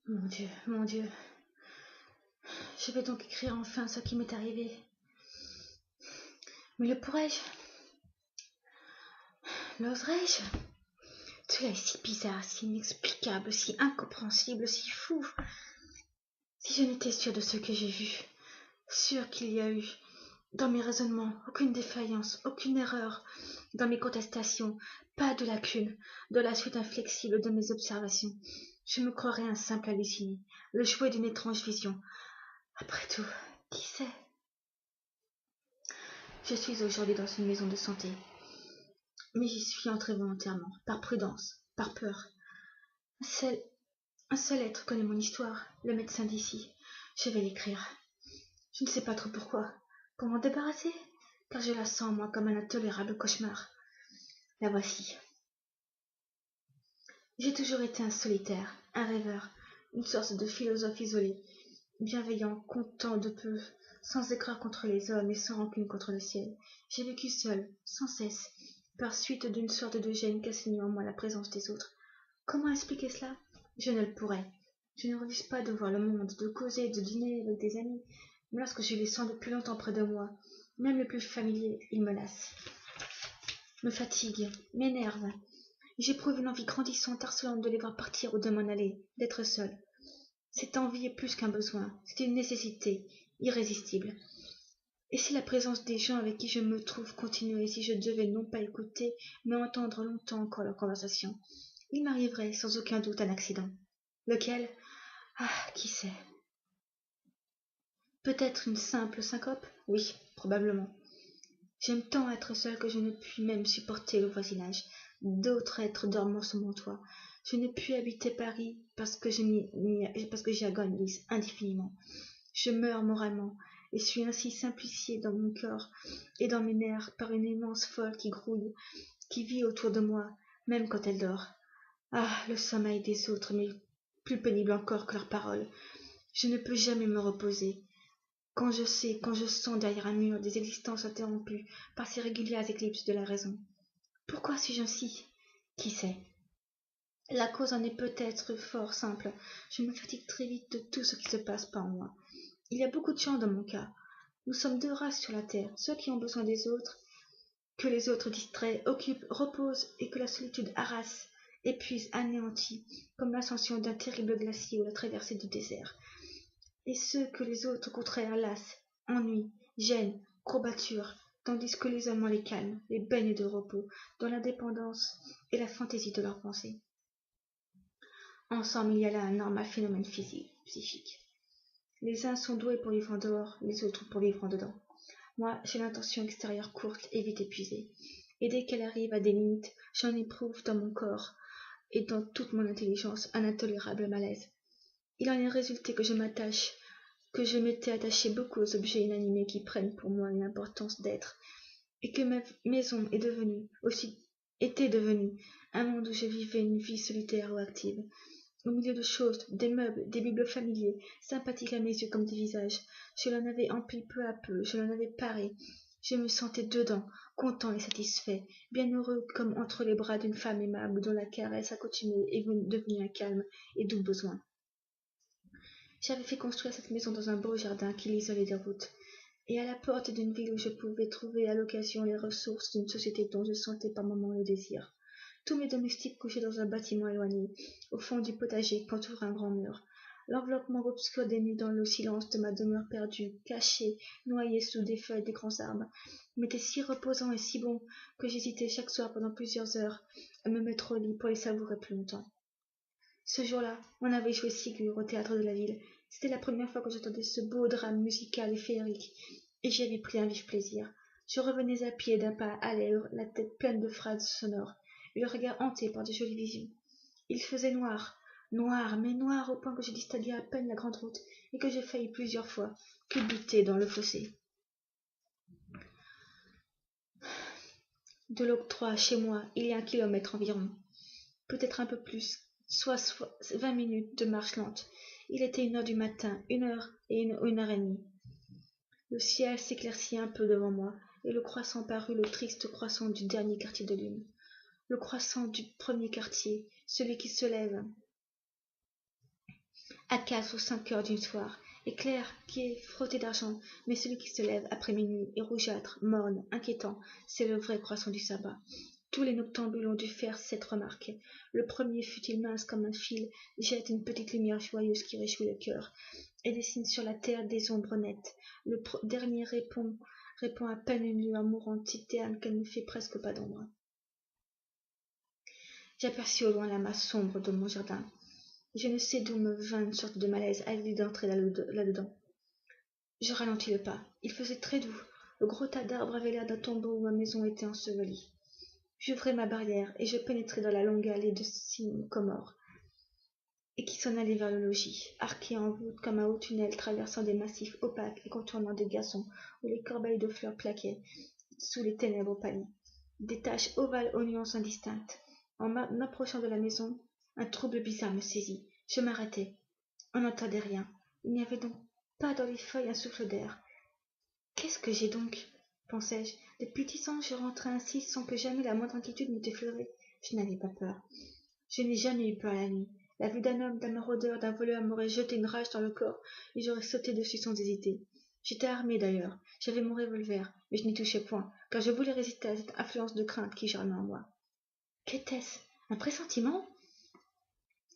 Mon Dieu, je vais donc écrire enfin ce qui m'est arrivé. Mais le pourrais-je? L'oserais-je? Cela est si bizarre, si inexplicable, si incompréhensible, si fou. Si je n'étais sûre de ce que j'ai vu, sûre qu'il y a eu, dans mes raisonnements, aucune défaillance, aucune erreur, dans mes contestations, pas de lacune, de la suite inflexible de mes observations, je me croirais un simple halluciné, le jouet d'une étrange vision. Après tout, qui sait? Je suis aujourd'hui dans une maison de santé, mais j'y suis entrée volontairement, par prudence, par peur. Un seul être connaît mon histoire, le médecin d'ici. Je vais l'écrire. Je ne sais pas trop pourquoi. Pour m'en débarrasser, car je la sens, moi, comme un intolérable cauchemar. La voici. J'ai toujours été un solitaire, un rêveur, une sorte de philosophe isolé, bienveillant, content de peu, sans écart contre les hommes et sans rancune contre le ciel. J'ai vécu seul, sans cesse, par suite d'une sorte de gêne qu'assignait en moi la présence des autres. Comment expliquer cela? Je ne le pourrais. Je ne refuse pas de voir le monde, de causer, de dîner avec des amis, mais lorsque je les sens depuis longtemps près de moi, même les plus familiers, ils me lassent, me fatiguent, m'énervent. J'éprouve une envie grandissante, harcelante de les voir partir ou de m'en aller, d'être seule. Cette envie est plus qu'un besoin, c'est une nécessité, irrésistible. Et si la présence des gens avec qui je me trouve continuait, si je devais non pas écouter, mais entendre longtemps encore leur conversation, il m'arriverait sans aucun doute un accident. Lequel? Ah, qui sait? Peut-être une simple syncope? Oui, probablement. J'aime tant être seule que je ne puis même supporter le voisinage. D'autres êtres dorment sous mon toit. Je ne puis habiter Paris parce que j'y agonise indéfiniment. Je meurs moralement et suis ainsi simplifiée dans mon corps et dans mes nerfs par une immense folle qui grouille, qui vit autour de moi, même quand elle dort. Ah, le sommeil des autres m'est plus pénible encore que leurs paroles. Je ne peux jamais me reposer. Quand je sens derrière un mur des existences interrompues par ces régulières éclipses de la raison. Pourquoi suis-je ainsi? Qui sait? La cause en est peut-être fort simple. Je me fatigue très vite de tout ce qui se passe par moi. Il y a beaucoup de gens dans mon cas. Nous sommes deux races sur la terre, ceux qui ont besoin des autres, que les autres distraient, occupent, reposent, et que la solitude harasse, épuise, anéantit, comme l'ascension d'un terrible glacier ou la traversée du désert. Et ceux que les autres contraires lassent, ennuient, gênent, courbaturent, tandis que les hommes les calment, les baignent de repos, dans l'indépendance et la fantaisie de leurs pensées. Ensemble, il y a là un normal phénomène physique, psychique. Les uns sont doués pour vivre en dehors, les autres pour vivre en dedans. Moi, j'ai l'intention extérieure courte et vite épuisée, et dès qu'elle arrive à des limites, j'en éprouve dans mon corps et dans toute mon intelligence un intolérable malaise. Il en est résulté que je m'étais attaché beaucoup aux objets inanimés qui prennent pour moi une importance d'être, et que ma maison était devenue un monde où je vivais une vie solitaire ou active, au milieu de choses, des meubles, des bibelots familiers, sympathiques à mes yeux comme des visages. Je l'en avais empli peu à peu, je l'en avais paré. Je me sentais dedans, content et satisfait, bien heureux comme entre les bras d'une femme aimable dont la caresse accoutumée est devenue un calme et doux besoin. J'avais fait construire cette maison dans un beau jardin qui l'isolait des routes, et à la porte d'une ville où je pouvais trouver à l'occasion les ressources d'une société dont je sentais par moments le désir. Tous mes domestiques couchaient dans un bâtiment éloigné, au fond du potager qu'entoure un grand mur. L'enveloppement obscur des nuits dans le silence de ma demeure perdue, cachée, noyée sous des feuilles des grands arbres, m'était si reposant et si bon que j'hésitais chaque soir pendant plusieurs heures à me mettre au lit pour les savourer plus longtemps. Ce jour-là, on avait joué Ségur au théâtre de la ville. C'était la première fois que j'entendais ce beau drame musical et féerique, et j'y avais pris un vif plaisir. Je revenais à pied d'un pas allègre, la tête pleine de phrases sonores, et le regard hanté par de jolies visions. Il faisait noir, noir, mais noir au point que je distinguais à peine la grande route, et que j'ai failli plusieurs fois culbuter dans le fossé. De l'octroi, chez moi, il y a 1 kilomètre environ, peut-être un peu plus, soit 20 minutes de marche lente. Il était 1 heure du matin, 1 heure et une heure et demie. Le ciel s'éclaircit un peu devant moi, et le croissant parut le triste croissant du dernier quartier de lune. Le croissant du premier quartier, celui qui se lève à 4 ou 5 heures du soir, et clair, qui est frotté d'argent, mais celui qui se lève après minuit est rougeâtre, morne, inquiétant, c'est le vrai croissant du sabbat. Tous les noctambules ont dû faire cette remarque. Le premier, fut-il mince comme un fil, jette une petite lumière joyeuse qui réjouit le cœur, et dessine sur la terre des ombres nettes. Le dernier répond à peine une lueur mourante si terne qu'elle ne fait presque pas d'ombre. J'aperçus au loin la masse sombre de mon jardin. Je ne sais d'où me vint une sorte de malaise à l'idée d'entrer là-dedans. Je ralentis le pas. Il faisait très doux. Le gros tas d'arbres avait l'air d'un tombeau où ma maison était ensevelie. J'ouvrai ma barrière et je pénétrai dans la longue allée de sycomores et qui s'en allait vers le logis, arqué en voûte comme un haut tunnel traversant des massifs opaques et contournant des gazons où les corbeilles de fleurs claquaient sous les ténèbres pâlies. Des taches ovales aux nuances indistinctes. En m'approchant de la maison, un trouble bizarre me saisit. Je m'arrêtai. On n'entendait rien. Il n'y avait donc pas dans les feuilles un souffle d'air. Qu'est-ce que j'ai donc? Pensai-je. Depuis 10 ans, je rentrais ainsi sans que jamais la moindre inquiétude m'eût effleurée. Je n'avais pas peur. Je n'ai jamais eu peur la nuit. La vue d'un homme, d'un maraudeur, d'un voleur m'aurait jeté une rage dans le corps et j'aurais sauté dessus sans hésiter. J'étais armé d'ailleurs. J'avais mon revolver, mais je n'y touchais point, car je voulais résister à cette influence de crainte qui germait en moi. Qu'était-ce? Un pressentiment?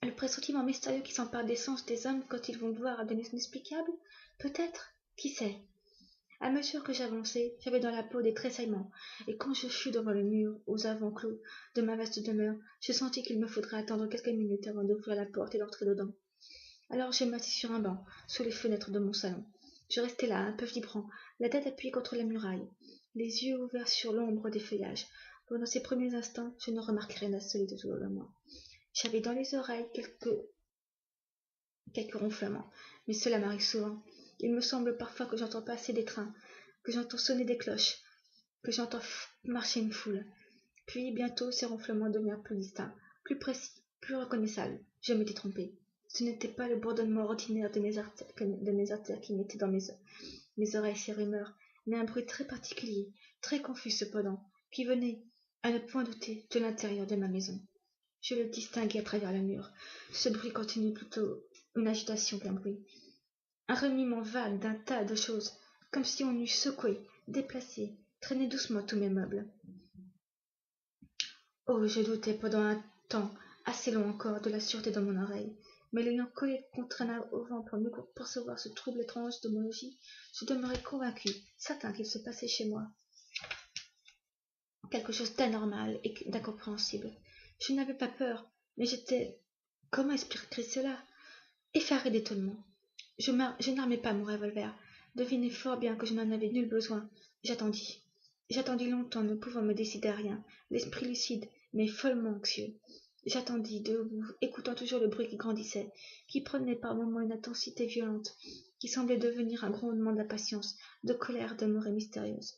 Le pressentiment mystérieux qui s'empare des sens des hommes quand ils vont voir de l'inexplicable? Peut-être. Qui sait? À mesure que j'avançais, j'avais dans la peau des tressaillements, et quand je fus devant le mur, aux avants clos de ma vaste demeure, je sentis qu'il me faudrait attendre quelques minutes avant d'ouvrir la porte et d'entrer dedans. Alors je m'assis sur un banc, sous les fenêtres de mon salon. Je restai là, un peu vibrant, la tête appuyée contre la muraille, les yeux ouverts sur l'ombre des feuillages. Pendant ces premiers instants, je ne remarquai rien d'insolite autour de moi. J'avais dans les oreilles quelques ronflements, mais cela m'arrive souvent. Il me semble parfois que j'entends passer des trains, que j'entends sonner des cloches, que j'entends marcher une foule. Puis bientôt ces ronflements devinrent plus distincts, plus précis, plus reconnaissables. Je m'étais trompé. Ce n'était pas le bourdonnement ordinaire de mes artères qui mettait dans mes oreilles ces rumeurs, mais un bruit très particulier, très confus cependant, qui venait, à ne point douter, de l'intérieur de ma maison. Je le distinguai à travers le mur. Ce bruit continue plutôt une agitation qu'un bruit. Un remuement vague d'un tas de choses, comme si on eût secoué, déplacé, traîné doucement tous mes meubles. Oh, je doutais pendant un temps assez long encore de la sûreté de mon oreille, mais l'ayant collée contre un auvent pour mieux percevoir ce trouble étrange de mon logis, je demeurai convaincu, certain qu'il se passait chez moi quelque chose d'anormal et d'incompréhensible. Je n'avais pas peur, mais j'étais, comment expliquer cela, effaré d'étonnement. Je n'armai pas mon revolver, devinai fort bien que je n'en avais nul besoin. J'attendis longtemps, ne pouvant me décider à rien, l'esprit lucide, mais follement anxieux. J'attendis debout, écoutant toujours le bruit qui grandissait, qui prenait par moments une intensité violente, qui semblait devenir un grondement d'impatience, de colère, d'amour et mystérieuse.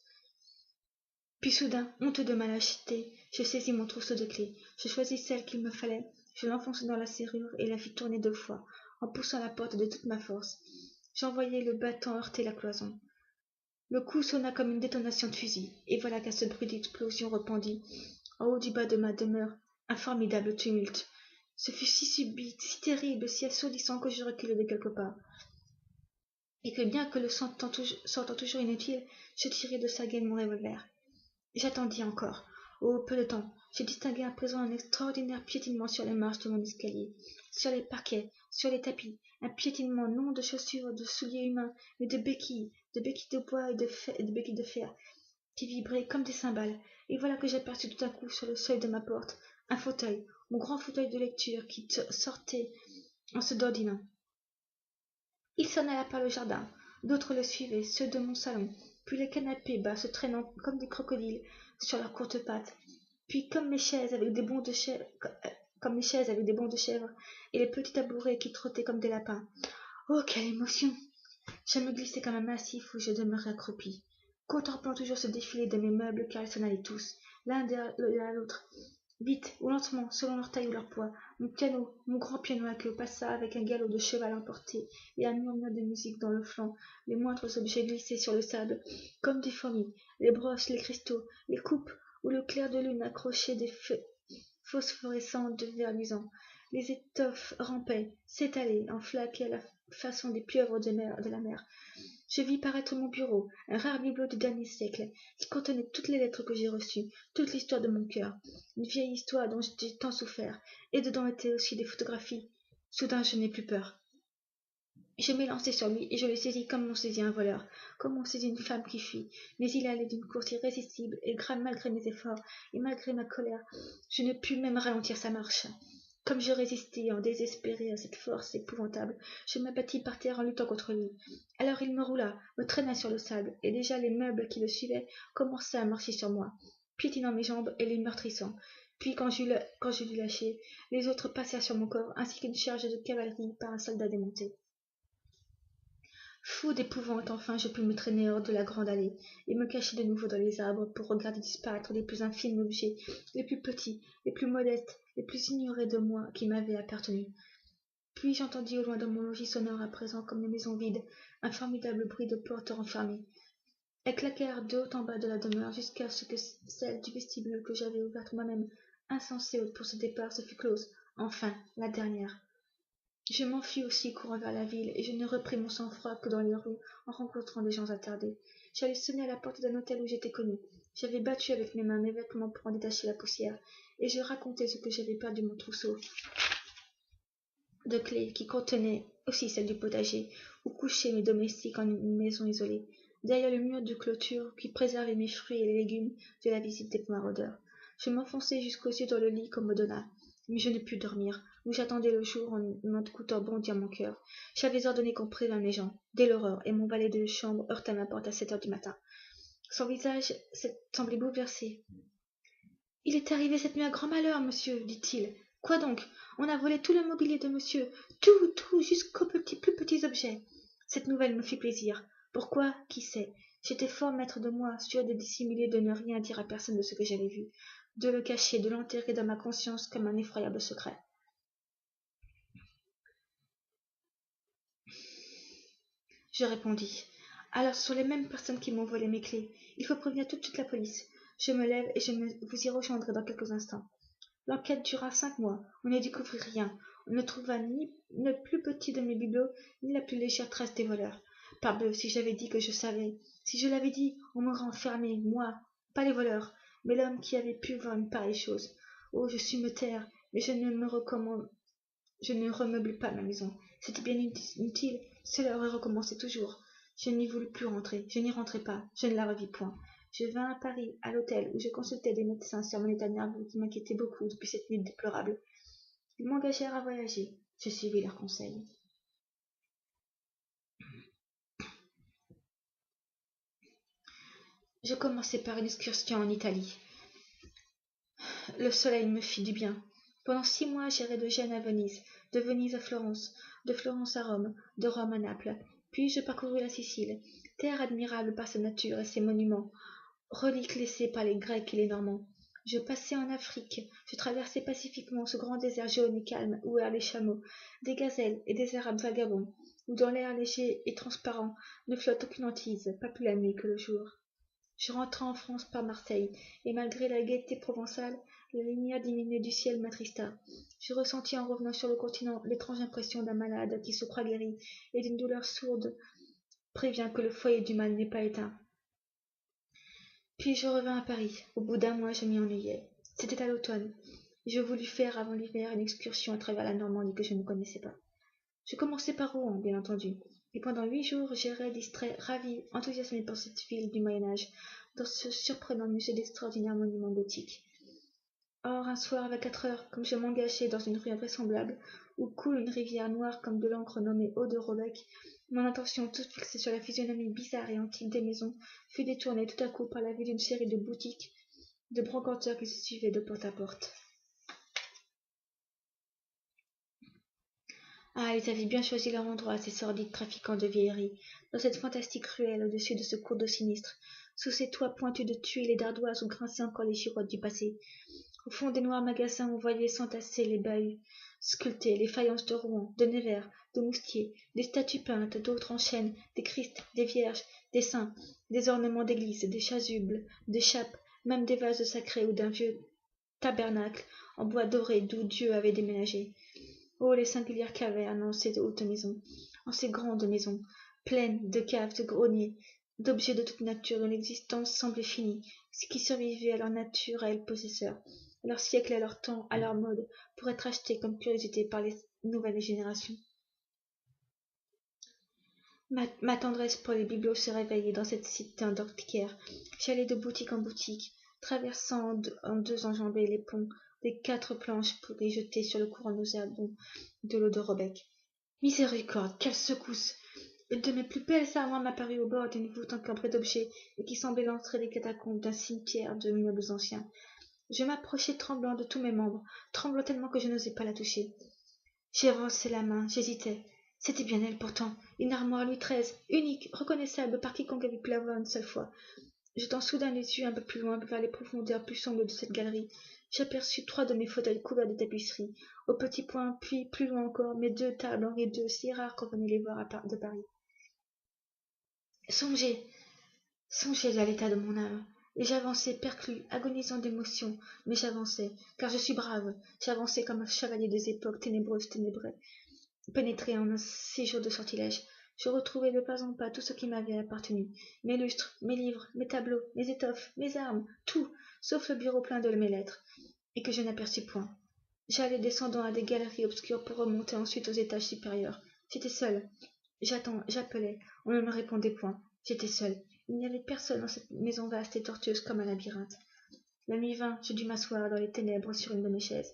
Puis soudain, honteux de ma lâcheté, je saisis mon trousseau de clefs, je choisis celle qu'il me fallait, je l'enfonçai dans la serrure et la fis tourner 2 fois, en poussant la porte de toute ma force. J'envoyai le battant heurter la cloison. Le coup sonna comme une détonation de fusil, et voilà qu'à ce bruit d'explosion répandit, en haut du bas de ma demeure, un formidable tumulte. Ce fut si subit, si terrible, si assourdissant que je reculai de quelques pas, et que bien que le sentant toujours inutile, je tirai de sa gaine mon revolver. J'attendis encore. Oh, peu de temps. Je distinguai à présent un extraordinaire piétinement sur les marches de mon escalier, sur les parquets, sur les tapis, un piétinement non de chaussures, de souliers humains, mais de béquilles de bois et de béquilles de fer, qui vibraient comme des cymbales. Et voilà que j'aperçus tout à coup, sur le seuil de ma porte, un fauteuil, mon grand fauteuil de lecture, qui sortait en se dandinant. Il s'en alla par le jardin, d'autres le suivaient, ceux de mon salon, puis les canapés bas se traînant comme des crocodiles sur leurs courtes pattes, puis comme mes chaises avec des bonds de chèvre, et les petits tabourets qui trottaient comme des lapins. Oh, quelle émotion! Je me glissai comme un massif où je demeurai accroupi, contemplant toujours ce défilé de mes meubles, car ils s'en allaient tous, l'un derrière l'autre, vite ou lentement, selon leur taille ou leur poids. Mon grand piano à queue passa avec un galop de cheval emporté et un murmure de musique dans le flanc. Les moindres objets glissaient sur le sable comme des fourmis, les brosses, les cristaux, les coupes où le clair de lune accrochait des feux phosphorescents de verre luisant. Les étoffes rampaient, s'étalaient, en flaques à la façon des pieuvres de la mer. Je vis paraître mon bureau, un rare bibelot du dernier siècle, qui contenait toutes les lettres que j'ai reçues, toute l'histoire de mon cœur, une vieille histoire dont j'ai tant souffert, et dedans étaient aussi des photographies. Soudain, je n'ai plus peur. Je m'élançai sur lui, et je le saisis comme on saisit un voleur, comme on saisit une femme qui fuit. Mais il allait d'une course irrésistible, et malgré mes efforts, et malgré ma colère, je ne pus même ralentir sa marche. Comme je résistais en désespéré à cette force épouvantable, je m'abattis par terre en luttant contre lui. Alors il me roula, me traîna sur le sable, et déjà les meubles qui le suivaient commençaient à marcher sur moi, piétinant mes jambes et les meurtrissant. Puis quand je l'eus lâché, les autres passèrent sur mon corps, ainsi qu'une charge de cavalerie par un soldat démonté. Fou d'épouvante, enfin je pus me traîner hors de la grande allée, et me cacher de nouveau dans les arbres pour regarder disparaître les plus infimes objets, les plus petits, les plus modestes, les plus ignorés de moi qui m'avaient appartenu. Puis j'entendis au loin dans mon logis sonore à présent comme une maison vide, un formidable bruit de portes renfermées. Elles claquèrent de haut en bas de la demeure jusqu'à ce que celle du vestibule que j'avais ouverte moi-même, insensée pour ce départ, se fût close. Enfin, la dernière. Je m'enfuis aussi courant vers la ville, et je ne repris mon sang-froid que dans les rues, en rencontrant des gens attardés. J'allais sonner à la porte d'un hôtel où j'étais connu. J'avais battu avec mes mains mes vêtements pour en détacher la poussière, et je racontais ce que j'avais perdu mon trousseau de clés, qui contenait aussi celle du potager, où couchaient mes domestiques en une maison isolée, derrière le mur de clôture qui préservait mes fruits et les légumes de la visite des maraudeurs. Je m'enfonçai jusqu'aux yeux dans le lit qu'on me donna, mais je ne pus dormir, où j'attendais le jour en écoutant bondir mon cœur. J'avais ordonné qu'on prévînt mes gens, dès l'aurore, et mon valet de chambre heurta ma porte à 7 heures du matin. Son visage semblait bouleversé. « Il est arrivé cette nuit un grand malheur, monsieur, dit-il. Quoi donc? On a volé tout le mobilier de monsieur, tout, jusqu'aux plus petits objets. » Cette nouvelle me fit plaisir. Pourquoi? Qui sait? J'étais fort maître de moi, sûr de dissimuler, de ne rien dire à personne de ce que j'avais vu, de le cacher, de l'enterrer dans ma conscience comme un effroyable secret. Je répondis. Alors ce sont les mêmes personnes qui m'ont volé mes clés. Il faut prévenir tout de suite la police. Je me lève et vous y rejoindrai dans quelques instants. L'enquête dura 5 mois. On ne découvrit rien. On ne trouva ni le plus petit de mes bibelots, ni la plus légère trace des voleurs. Parbleu, si j'avais dit que je savais, si je l'avais dit, on m'aurait enfermé, moi, pas les voleurs, mais l'homme qui avait pu voir une pareille chose. Oh, je sus me taire, mais je ne remeuble pas ma maison. C'était bien inutile, cela aurait recommencé toujours. Je n'y voulus plus rentrer, je n'y rentrai pas, je ne la revis point. Je vins à Paris, à l'hôtel, où je consultai des médecins sur mon état nerveux qui m'inquiétait beaucoup depuis cette nuit déplorable. Ils m'engagèrent à voyager. Je suivis leurs conseils. Je commençai par une excursion en Italie. Le soleil me fit du bien. Pendant 6 mois, j'irai de Gênes à Venise, de Venise à Florence, de Florence à Rome, de Rome à Naples. Puis je parcourus la Sicile, terre admirable par sa nature et ses monuments, reliques laissées par les Grecs et les Normands. Je passai en Afrique, je traversai pacifiquement ce grand désert jaune et calme où errent les chameaux, des gazelles et des arabes vagabonds, où dans l'air léger et transparent ne flotte aucune hantise, pas plus la nuit que le jour. Je rentrai en France par Marseille, et malgré la gaieté provençale, la lumière diminuée du ciel m'attrista. Je ressentis en revenant sur le continent l'étrange impression d'un malade qui se croit guéri, et d'une douleur sourde prévient que le foyer du mal n'est pas éteint. Puis je revins à Paris. Au bout d'1 mois, je m'y ennuyais. C'était à l'automne, et je voulus faire avant l'hiver une excursion à travers la Normandie que je ne connaissais pas. Je commençai par Rouen, bien entendu, et pendant 8 jours j'errai distrait, ravi, enthousiasmé par cette ville du Moyen-Âge, dans ce surprenant musée d'extraordinaires monuments gothiques. Or, un soir, vers 4 heures, comme je m'engageais dans une rue invraisemblable, où coule une rivière noire comme de l'encre nommée eau de Robec, mon attention, toute fixée sur la physionomie bizarre et antique des maisons, fut détournée tout à coup par la vue d'une série de boutiques, de brocanteurs qui se suivaient de porte à porte. Ah, ils avaient bien choisi leur endroit, ces sordides trafiquants de vieilleries, dans cette fantastique ruelle au-dessus de ce cours d'eau sinistre, sous ces toits pointus de tuiles et d'ardoises où grinçaient encore les girouettes du passé. Au fond des noirs magasins, on voyait s'entasser les bahuts sculptés, les faïences de Rouen, de Nevers, de Moustier, des statues peintes, d'autres en chêne, des Christ, des Vierges, des saints, des ornements d'église, des chasubles, des chapes, même des vases sacrés ou d'un vieux tabernacle en bois doré d'où Dieu avait déménagé. Oh, les singulières cavernes en ces hautes maisons, en ces grandes maisons, pleines de caves, de greniers, d'objets de toute nature dont l'existence semblait finie, ce qui survivait à leur naturel possesseur, à leur siècle, à leur temps, à leur mode, pour être acheté comme curiosité par les nouvelles générations. Ma tendresse pour les bibelots se réveillait dans cette cité antiquaire. J'allais de boutique en boutique, traversant en deux enjambées les ponts des 4 planches pour y jeter sur le courant nauséabond de l'eau de Robec. Miséricorde, quelle secousse! Une de mes plus belles armoires m'apparut au bord d'une voûte encombrée d'objets et qui semblait l'entrée des catacombes d'un cimetière de meubles anciens. Je m'approchai tremblant de tous mes membres, tremblant tellement que je n'osais pas la toucher. J'y avançai la main, j'hésitais. C'était bien elle pourtant, une armoire Louis XIII, unique, reconnaissable par quiconque avait pu la voir une seule fois. Jetant soudain les yeux un peu plus loin vers les profondeurs plus sombres de cette galerie, j'aperçus 3 de mes fauteuils couverts de tapisseries, au petit point, puis plus loin encore, mes 2 tables en rideaux si rares qu'on venait les voir de Paris. Songez à l'état de mon âme, et j'avançai perclus, agonisant d'émotion, mais j'avançai, car je suis brave, j'avançai comme un chevalier des époques ténébreuses pénétré en un séjour de sortilège. Je retrouvai de pas en pas tout ce qui m'avait appartenu, mes lustres, mes livres, mes tableaux, mes étoffes, mes armes, tout, sauf le bureau plein de mes lettres, et que je n'aperçus point. J'allais descendant à des galeries obscures pour remonter ensuite aux étages supérieurs. J'étais seule. J'appelais, on ne me répondait point. J'étais seule. Il n'y avait personne dans cette maison vaste et tortueuse comme un labyrinthe. La nuit vint, je dus m'asseoir dans les ténèbres sur une de mes chaises,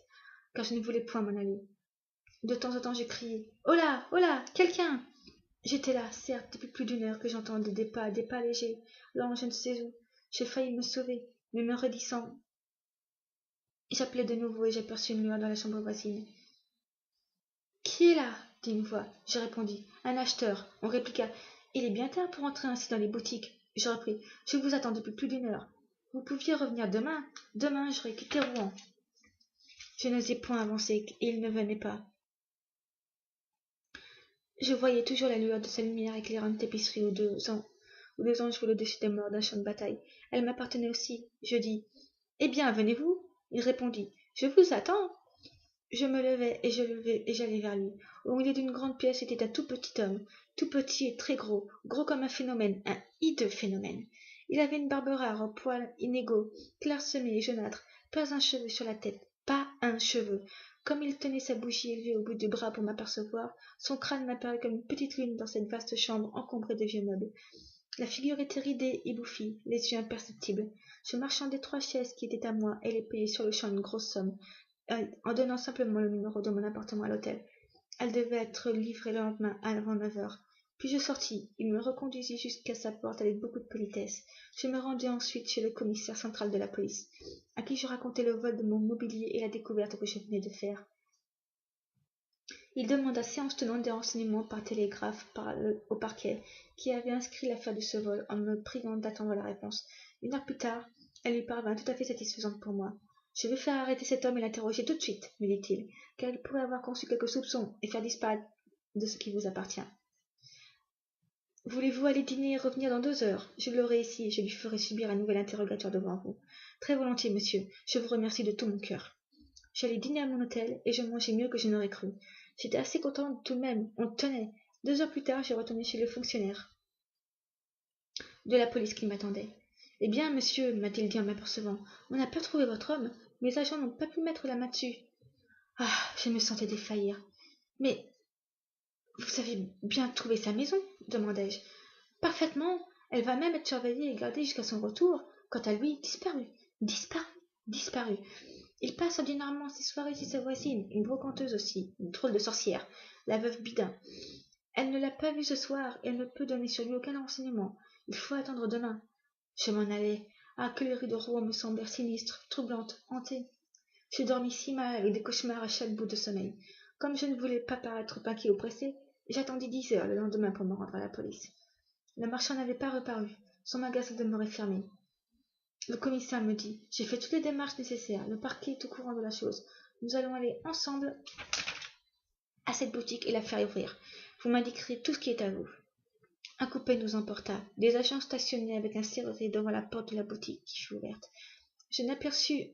car je ne voulais point m'en aller. De temps en temps je criai « Hola, hola, quelqu'un !» J'étais là, certes, depuis plus d'1 heure que j'entendais des pas légers, lents je ne sais où. J'ai failli me sauver, mais me redissant, j'appelai de nouveau et j'aperçus une lueur dans la chambre voisine. « Qui est là ?» dit une voix. Je répondis. « Un acheteur. » On répliqua. « Il est bien tard pour entrer ainsi dans les boutiques. » Je repris. « Je vous attends depuis plus d'1 heure. Vous pouviez revenir demain. Demain, j'aurais quitté Rouen. » Je n'osais point avancer, et il ne venait pas. Je voyais toujours la lueur de sa lumière éclairant une tapisserie où 2 anges volaient au-dessus des morts d'un champ de bataille. Elle m'appartenait aussi. Je dis « Eh bien, venez-vous ?» Il répondit « Je vous attends. » Je me levai et j'allai vers lui. Au milieu d'une grande pièce était un tout petit homme, tout petit et très gros, gros comme un phénomène, un hideux phénomène. Il avait une barbe rare, aux poils inégaux, clairsemés et jaunâtres, pas un cheveu sur la tête, pas un cheveu. Comme il tenait sa bougie élevée au bout du bras pour m'apercevoir, son crâne m'apparut comme une petite lune dans cette vaste chambre encombrée de vieux meubles. La figure était ridée et bouffie, les yeux imperceptibles. Je marchandai 3 chaises qui étaient à moi et les payai sur le champ une grosse somme, en donnant simplement le numéro de mon appartement à l'hôtel. Elle devait être livrée le lendemain avant 9 heures. Puis je sortis. Il me reconduisit jusqu'à sa porte avec beaucoup de politesse. Je me rendis ensuite chez le commissaire central de la police, à qui je racontai le vol de mon mobilier et la découverte que je venais de faire. Il demanda séance tenante des renseignements par télégraphe au parquet, qui avait inscrit l'affaire de ce vol, en me priant d'attendre la réponse. 1 heure plus tard, elle lui parvint tout à fait satisfaisante pour moi. « Je vais faire arrêter cet homme et l'interroger tout de suite, me dit-il, car il pourrait avoir conçu quelques soupçons et faire disparaître de ce qui vous appartient. Voulez-vous aller dîner et revenir dans 2 heures? Je l'aurai ici et je lui ferai subir un nouvel interrogatoire devant vous. Très volontiers, monsieur, je vous remercie de tout mon cœur. » J'allai dîner à mon hôtel et je mangeai mieux que je n'aurais cru. J'étais assez contente tout de même, on tenait. 2 heures plus tard, je retournai chez le fonctionnaire de la police qui m'attendait. Eh bien, monsieur, m'a-t-il dit en m'apercevant, on n'a pas trouvé votre homme. Mes agents n'ont pas pu mettre la main dessus. Ah, je me sentais défaillir. Mais vous avez bien trouvé sa maison? Demandai-je. Parfaitement. Elle va même être surveillée et gardée jusqu'à son retour. Quant à lui, disparu. Disparu. Disparu. Il passe ordinairement ses soirées chez sa voisine, une brocanteuse aussi, une drôle de sorcière, la veuve Bidin. Elle ne l'a pas vu ce soir et elle ne peut donner sur lui aucun renseignement. Il faut attendre demain. Je m'en allai. Ah, que les rues de Rouen me semblèrent sinistres, troublantes, hantées. Je dormis si mal avec des cauchemars à chaque bout de sommeil. Comme je ne voulais pas paraître inquiet ou pressé, j'attendis 10 heures le lendemain pour me rendre à la police. Le marchand n'avait pas reparu. Son magasin demeurait fermé. Le commissaire me dit « J'ai fait toutes les démarches nécessaires. Le parquet est au courant de la chose. Nous allons aller ensemble à cette boutique et la faire ouvrir. Vous m'indiquerez tout ce qui est à vous. » Un coupé nous emporta. Des agents stationnaient avec un serrurier devant la porte de la boutique qui fut ouverte. Je n'aperçus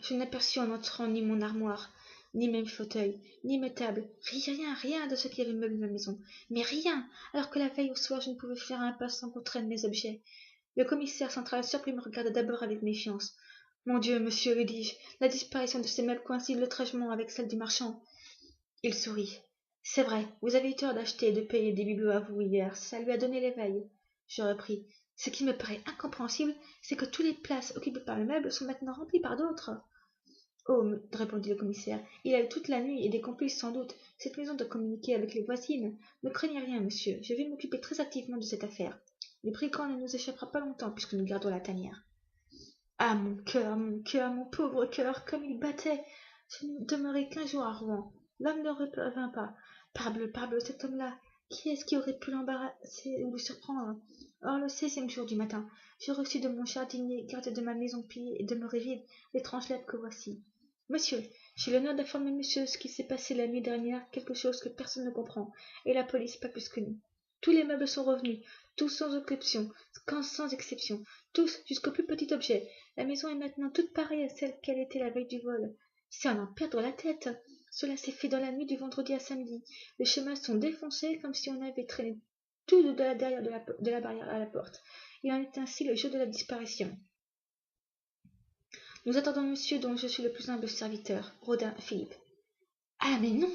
je n'aperçus en entrant ni mon armoire, ni même fauteuil, ni mes tables, rien de ce qui avait meublé ma maison, mais rien, alors que la veille au soir je ne pouvais faire un pas sans qu'on traîne mes objets. Le commissaire central surpris me regarda d'abord avec méfiance. Mon Dieu, monsieur, lui dis-je, la disparition de ces meubles coïncide étrangement avec celle du marchand. Il sourit. C'est vrai, vous avez eu tort d'acheter et de payer des bibelots à vous hier, ça lui a donné l'éveil. Je repris. Ce qui me paraît incompréhensible, c'est que toutes les places occupées par le meuble sont maintenant remplies par d'autres. Oh, répondit le commissaire, il a eu toute la nuit et des complices sans doute. Cette maison doit communiquer avec les voisines. Ne craignez rien, monsieur, je vais m'occuper très activement de cette affaire. Le brigand ne nous échappera pas longtemps puisque nous gardons la tanière. Ah, mon pauvre cœur, comme il battait. Je ne demeurai qu'1 jour à Rouen. L'homme ne revint pas. Parbleu, cet homme-là, qui est-ce qui aurait pu l'embarrasser ou surprendre? Or, le 16e jour du matin, je reçus de mon jardinier, garde de ma maison pillée et demeurée vide, l'étrange lettre que voici. Monsieur, j'ai l'honneur d'informer monsieur ce qui s'est passé la nuit dernière, quelque chose que personne ne comprend, et la police pas plus que nous. Tous les meubles sont revenus, tous sans exception, tous, jusqu'au plus petit objet. La maison est maintenant toute pareille à celle qu'elle était la veille du vol. C'est à en perdre la tête. Cela s'est fait dans la nuit du vendredi à samedi. Les chemins sont défoncés comme si on avait traîné tout de la derrière de la barrière à la porte. Il en est ainsi le jour de la disparition. Nous attendons monsieur dont je suis le plus humble serviteur, Rodin Philippe. Ah mais non,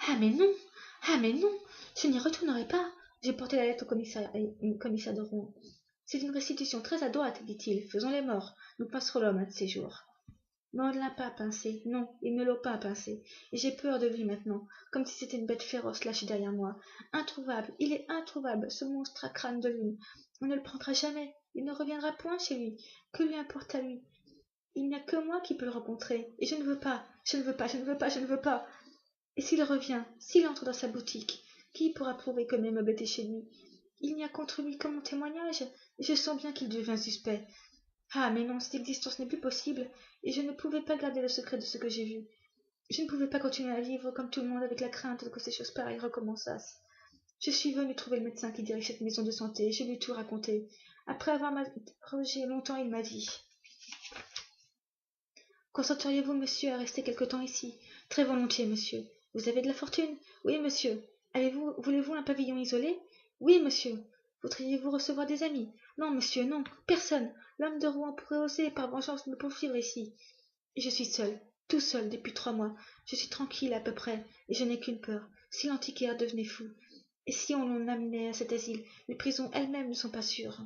ah mais non, ah mais non, je n'y retournerai pas. J'ai porté la lettre au commissaire de Rouen. C'est une restitution très adroite, dit-il. Faisons les morts. Nous pincerons l'homme un de ces jours. Mais on ne l'a pas pincé. Non, ils ne l'ont pas pincé. Et j'ai peur de lui maintenant, comme si c'était une bête féroce lâchée derrière moi. Introuvable, il est introuvable, ce monstre à crâne de lune. On ne le prendra jamais. Il ne reviendra point chez lui. Que lui importe à lui? Il n'y a que moi qui peux le rencontrer. Et je ne veux pas. Et s'il revient, s'il entre dans sa boutique, qui pourra prouver que mes meubles étaient chez lui? Il n'y a contre lui que mon témoignage, et je sens bien qu'il devient suspect. Ah, mais non, cette existence n'est plus possible, et je ne pouvais pas garder le secret de ce que j'ai vu. Je ne pouvais pas continuer à vivre comme tout le monde avec la crainte que ces choses pareilles recommençassent. Je suis venue trouver le médecin qui dirige cette maison de santé, et je lui ai tout raconté. Après avoir m'interrogé longtemps, il m'a dit: Consenteriez-vous, monsieur, à rester quelque temps ici? Très volontiers, monsieur. Vous avez de la fortune? Oui, monsieur. Voulez-vous un pavillon isolé? Oui, monsieur. Voudriez-vous recevoir des amis? Non, monsieur, non. Personne. L'homme de Rouen pourrait oser, par vengeance, me poursuivre ici. Et je suis seul, tout seul, depuis 3 mois. Je suis tranquille à peu près, et je n'ai qu'une peur. Si l'antiquaire devenait fou, et si on l'on amenait à cet asile, les prisons elles-mêmes ne sont pas sûres.